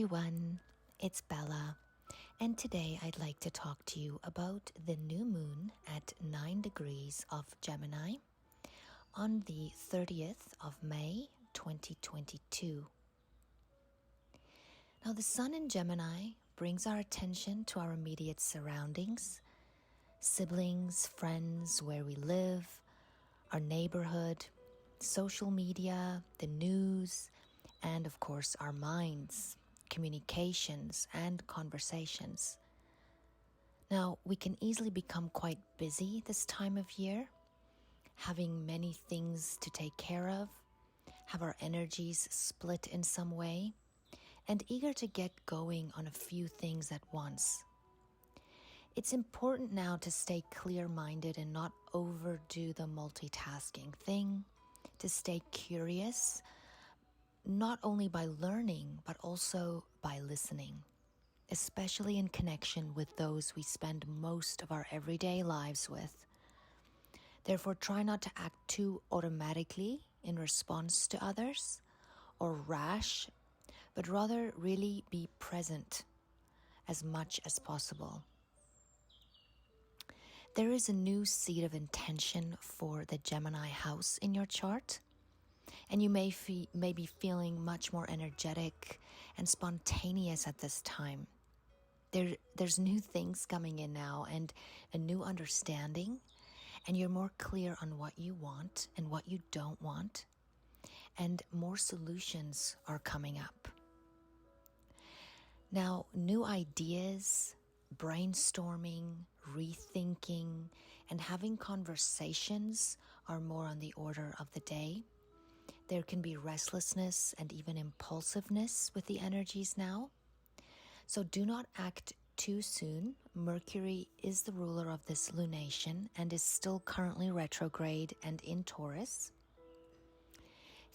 everyone, it's Bella, and today I'd like to talk to you about the new moon at 9 degrees of Gemini on the 30th of May 2022. Now, the sun in Gemini brings our attention to our immediate surroundings, siblings, friends, where we live, our neighborhood, social media, the news, and of course our minds, communications, and conversations. Now, we can easily become quite busy this time of year, having many things to take care of, have our energies split in some way, and eager to get going on a few things at once. It's important now to stay clear-minded and not overdo the multitasking thing, to stay curious, not only by learning, but also by listening, especially in connection with those we spend most of our everyday lives with. Therefore, try not to act too automatically in response to others or rash, but rather really be present as much as possible. There is a new seed of intention for the Gemini house in your chart, and you may be feeling much more energetic and spontaneous at this time. There's new things coming in now and a new understanding, and you're more clear on what you want and what you don't want, and more solutions are coming up. Now, new ideas, brainstorming, rethinking, and having conversations are more on the order of the day. There can be restlessness and even impulsiveness with the energies now. So do not act too soon. Mercury is the ruler of this lunation and is still currently retrograde and in Taurus.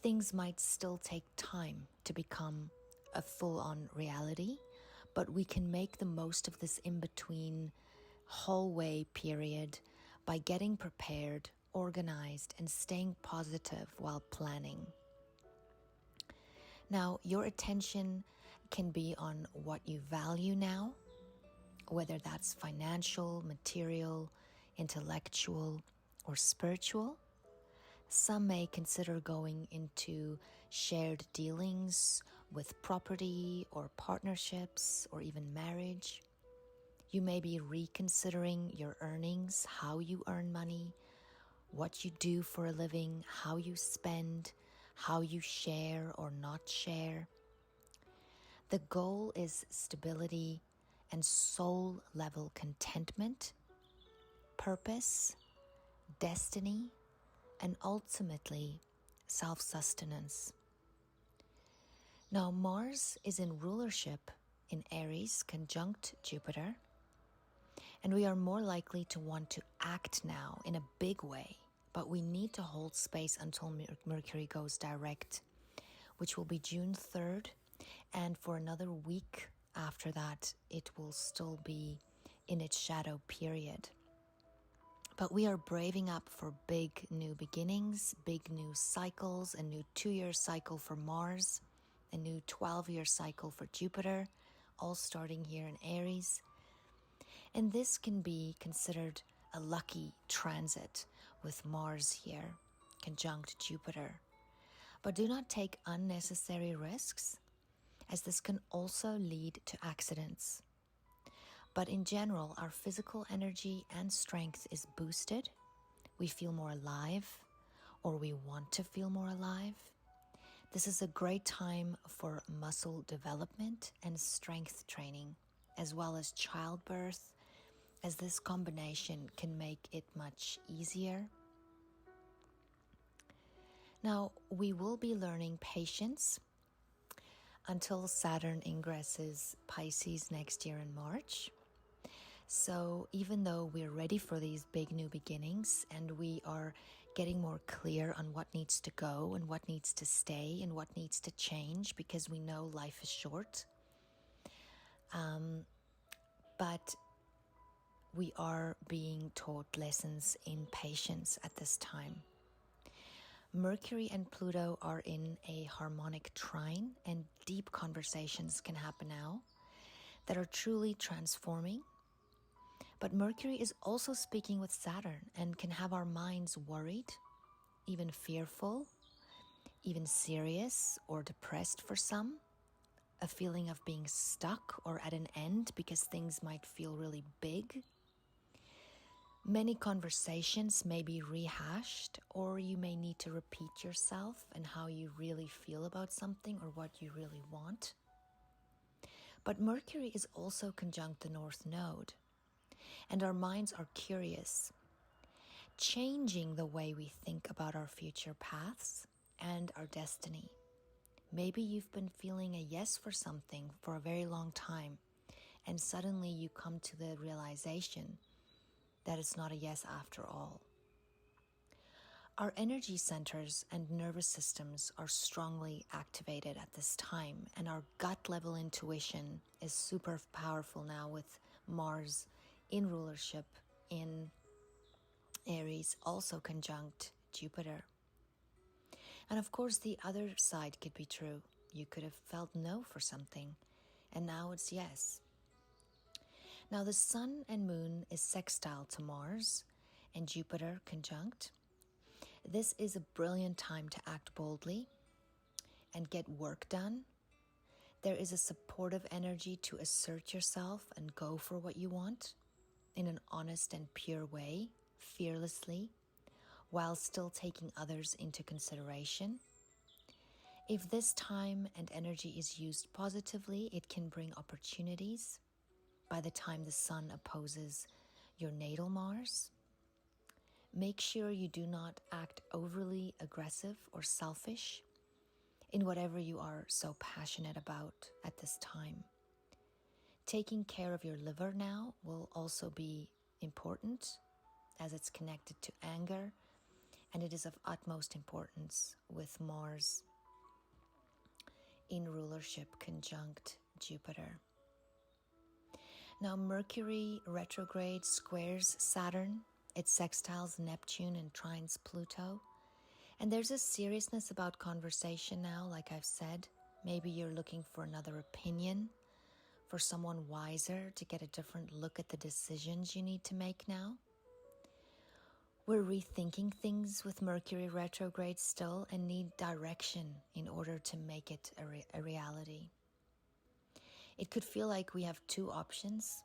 Things might still take time to become a full-on reality, but we can make the most of this in-between hallway period by getting prepared, organized, and staying positive while planning. Now, your attention can be on what you value now, whether that's financial, material, intellectual, or spiritual. Some may consider going into shared dealings with property or partnerships or even marriage. You may be reconsidering your earnings, how you earn money, what you do for a living, how you spend, how you share or not share. The goal is stability and soul-level contentment, purpose, destiny, and ultimately self-sustenance. Now, Mars is in rulership in Aries conjunct Jupiter, and we are more likely to want to act now in a big way, but we need to hold space until Mercury goes direct, which will be June 3rd, and for another week after that, it will still be in its shadow period. But we are braving up for big new beginnings, big new cycles, a new 2-year cycle for Mars, a new 12-year cycle for Jupiter, all starting here in Aries. And this can be considered a lucky transit with Mars here, conjunct Jupiter. But do not take unnecessary risks, as this can also lead to accidents. But in general, our physical energy and strength is boosted. We feel more alive, or we want to feel more alive. This is a great time for muscle development and strength training, as well as childbirth, as this combination can make it much easier. Now, we will be learning patience until Saturn ingresses Pisces next year in March. So even though we're ready for these big new beginnings and we are getting more clear on what needs to go and what needs to stay and what needs to change, because we know life is short, but we are being taught lessons in patience at this time. Mercury and Pluto are in a harmonic trine, and deep conversations can happen now that are truly transforming. But Mercury is also speaking with Saturn and can have our minds worried, even fearful, even serious or depressed for some. A feeling of being stuck or at an end because things might feel really big. Many conversations may be rehashed, or you may need to repeat yourself and how you really feel about something or what you really want. But Mercury is also conjunct the North Node, and our minds are curious, changing the way we think about our future paths and our destiny. Maybe you've been feeling a yes for something for a very long time, and suddenly you come to the realization that it's not a yes after all. Our energy centers and nervous systems are strongly activated at this time, and our gut level intuition is super powerful now with Mars in rulership in Aries, also conjunct Jupiter. And of course, the other side could be true. You could have felt no for something, and now it's yes. Now, the Sun and Moon is sextile to Mars and Jupiter conjunct. This is a brilliant time to act boldly and get work done. There is a supportive energy to assert yourself and go for what you want in an honest and pure way, fearlessly, while still taking others into consideration. If this time and energy is used positively, it can bring opportunities by the time the Sun opposes your natal Mars. Make sure you do not act overly aggressive or selfish in whatever you are so passionate about at this time. Taking care of your liver now will also be important, as it's connected to anger, and it is of utmost importance with Mars in rulership conjunct Jupiter. Now, Mercury retrograde squares Saturn. It sextiles Neptune and trines Pluto. And there's a seriousness about conversation now, like I've said. Maybe you're looking for another opinion, for someone wiser to get a different look at the decisions you need to make now. We're rethinking things with Mercury retrograde still and need direction in order to make it a reality. It could feel like we have two options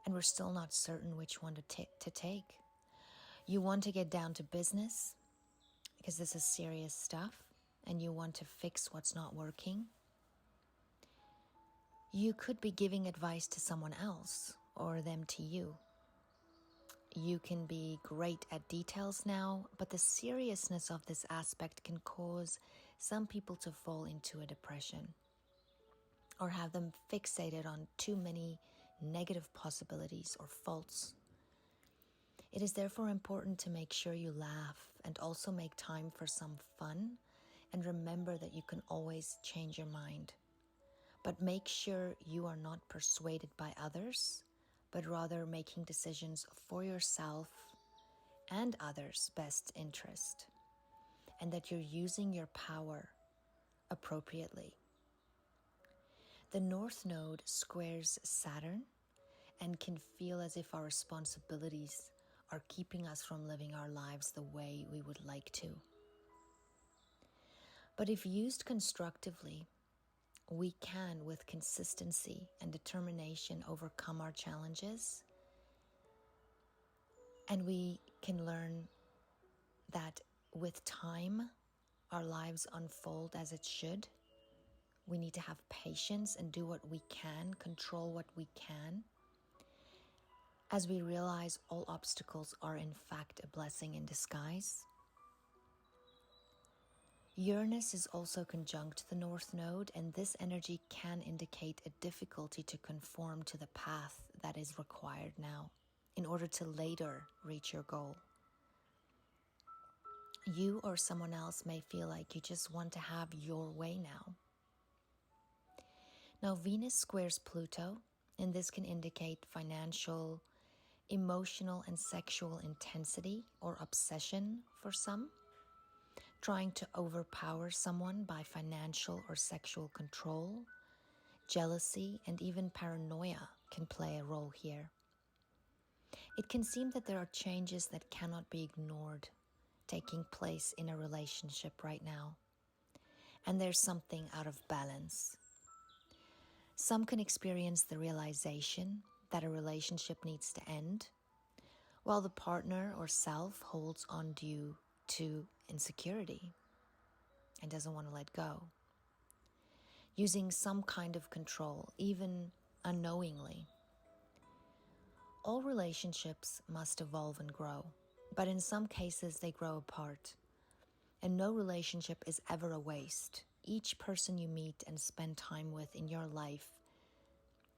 and we're still not certain which one to take. You want to get down to business because this is serious stuff and you want to fix what's not working. You could be giving advice to someone else or them to you. You can be great at details now, but the seriousness of this aspect can cause some people to fall into a depression or have them fixated on too many negative possibilities or faults. It is therefore important to make sure you laugh and also make time for some fun, and remember that you can always change your mind. But make sure you are not persuaded by others, but rather making decisions for yourself and others' best interest, and that you're using your power appropriately. The North Node squares Saturn and can feel as if our responsibilities are keeping us from living our lives the way we would like to. But if used constructively, we can, with consistency and determination, overcome our challenges. And we can learn that with time, our lives unfold as it should. We need to have patience and do what we can, control what we can, as we realize all obstacles are in fact a blessing in disguise. Uranus is also conjunct the North Node, and this energy can indicate a difficulty to conform to the path that is required now in order to later reach your goal. You or someone else may feel like you just want to have your way now. Now, Venus squares Pluto, and this can indicate financial, emotional, and sexual intensity or obsession for some. Trying to overpower someone by financial or sexual control, jealousy, and even paranoia can play a role here. It can seem that there are changes that cannot be ignored taking place in a relationship right now, and there's something out of balance. Some can experience the realization that a relationship needs to end, while the partner or self holds on due to insecurity and doesn't want to let go. Using some kind of control, even unknowingly. All relationships must evolve and grow, but in some cases they grow apart. And no relationship is ever a waste. Each person you meet and spend time with in your life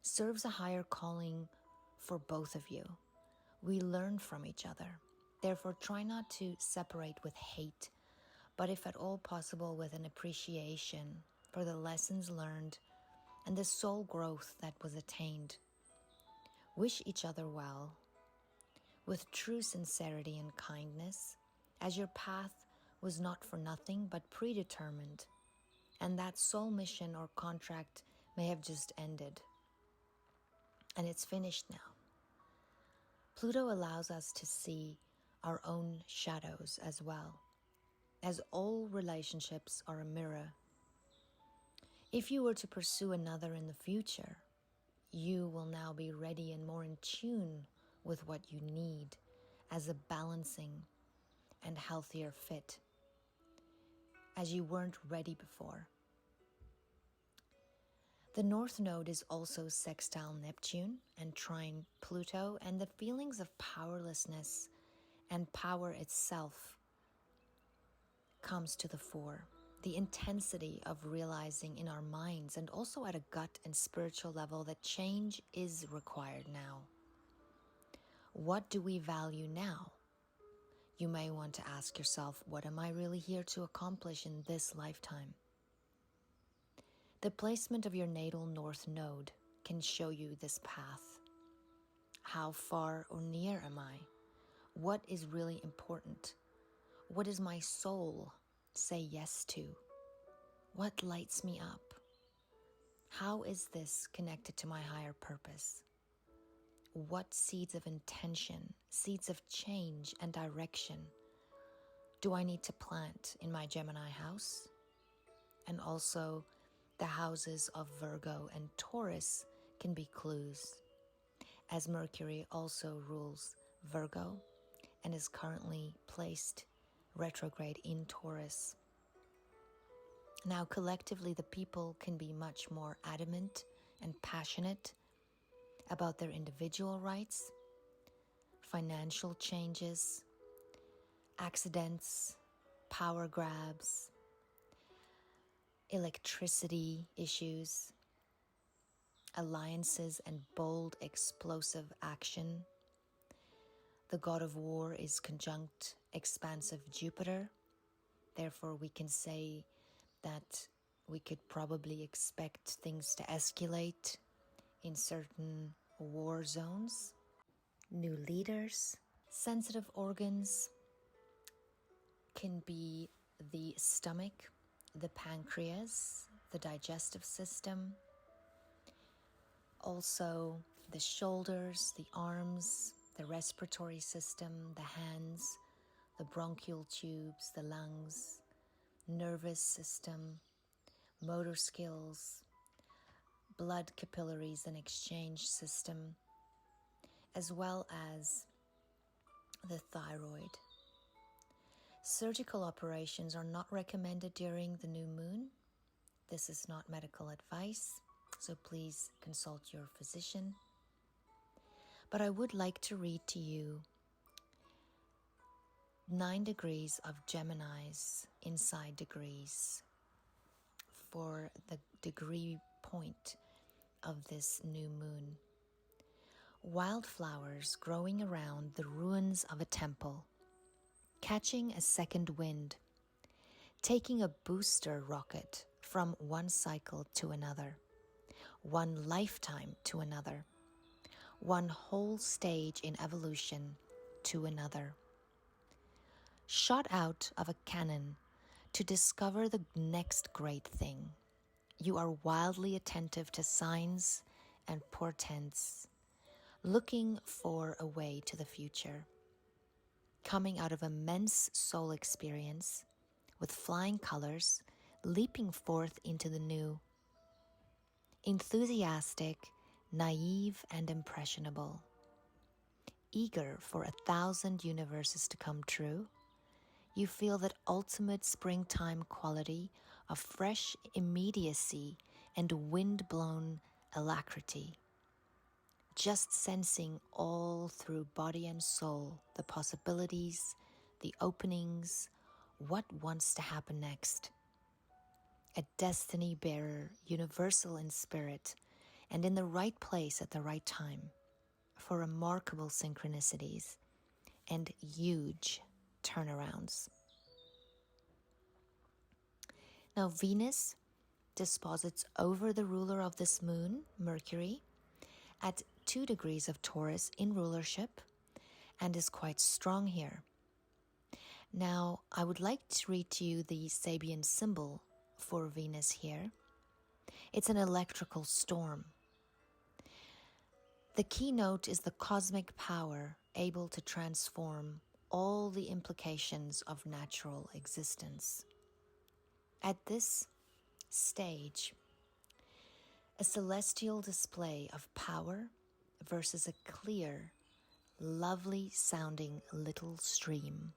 serves a higher calling for both of you. We learn from each other. Therefore, try not to separate with hate, but if at all possible with an appreciation for the lessons learned and the soul growth that was attained. Wish each other well, with true sincerity and kindness, as your path was not for nothing but predetermined, and that soul mission or contract may have just ended. And it's finished now. Pluto allows us to see our own shadows as well, as all relationships are a mirror. If you were to pursue another in the future, you will now be ready and more in tune with what you need as a balancing and healthier fit, as you weren't ready before. The North Node is also sextile Neptune and trine Pluto, and the feelings of powerlessness and power itself comes to the fore. The intensity of realizing in our minds and also at a gut and spiritual level that change is required now. What do we value now? You may want to ask yourself, what am I really here to accomplish in this lifetime? The placement of your natal North Node can show you this path. How far or near am I? What is really important? What does my soul say yes to? What lights me up? How is this connected to my higher purpose? What seeds of intention, seeds of change and direction do I need to plant in my Gemini house? And also, the houses of Virgo and Taurus can be clues, as Mercury also rules Virgo and is currently placed retrograde in Taurus. Now, collectively, the people can be much more adamant and passionate about their individual rights, financial changes, accidents, power grabs, electricity issues, alliances, and bold, explosive action. The god of war is conjunct expansive Jupiter. Therefore, we can say that we could probably expect things to escalate in certain war zones. New leaders. Sensitive organs can be the stomach, the pancreas, the digestive system, also the shoulders, the arms, the respiratory system, the hands, the bronchial tubes, the lungs, nervous system, motor skills, blood capillaries and exchange system, as well as the thyroid. Surgical operations are not recommended during the new moon. This is not medical advice, so please consult your physician. But I would like to read to you 9 degrees of Gemini's inside degrees for the degree point of this new moon. Wildflowers growing around the ruins of a temple, catching a second wind, taking a booster rocket from one cycle to another, one lifetime to another, one whole stage in evolution to another. Shot out of a cannon to discover the next great thing. You are wildly attentive to signs and portents, looking for a way to the future. Coming out of immense soul experience, with flying colors, leaping forth into the new. Enthusiastic, naive, and impressionable. Eager for 1,000 universes to come true, you feel that ultimate springtime quality of fresh immediacy and wind-blown alacrity. Just sensing all through body and soul the possibilities, the openings, what wants to happen next. A destiny bearer, universal in spirit, and in the right place at the right time, for remarkable synchronicities and huge turnarounds. Now, Venus disposits over the ruler of this moon, Mercury, at 2 degrees of Taurus in rulership, and is quite strong here. Now, I would like to read to you the Sabian symbol for Venus here. It's an electrical storm. The keynote is the cosmic power able to transform all the implications of natural existence. At this stage, a celestial display of power versus a clear, lovely sounding little stream.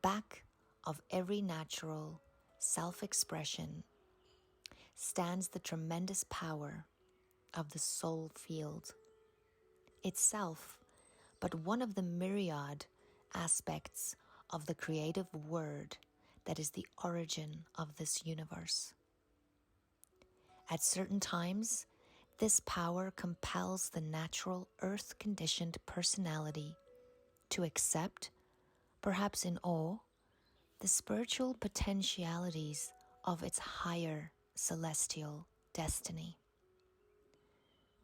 Back of every natural self-expression stands the tremendous power of the soul field itself, but one of the myriad aspects of the creative word that is the origin of this universe. At certain times, this power compels the natural earth-conditioned personality to accept, perhaps in awe, the spiritual potentialities of its higher celestial destiny.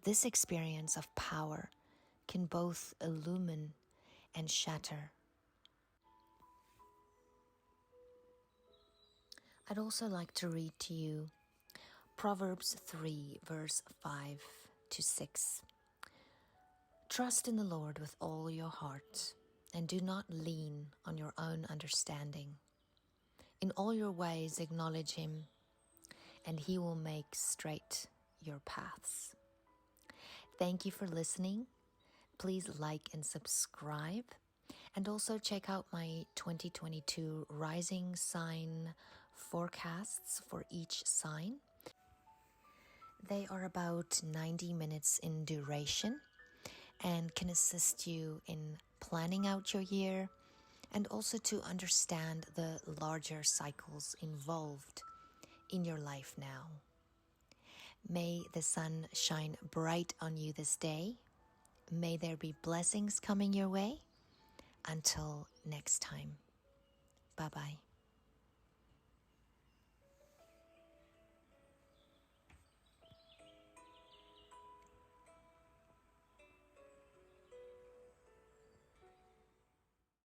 This experience of power can both illumine and shatter. I'd also like to read to you Proverbs 3, verse 5 to 6. Trust in the Lord with all your heart, and do not lean on your own understanding. In all your ways acknowledge him, and he will make straight your paths. Thank you for listening. Please like and subscribe. And also check out my 2022 rising sign forecasts for each sign. They are about 90 minutes in duration and can assist you in planning out your year and also to understand the larger cycles involved in your life now. May the sun shine bright on you this day. May there be blessings coming your way. Until next time. Bye-bye.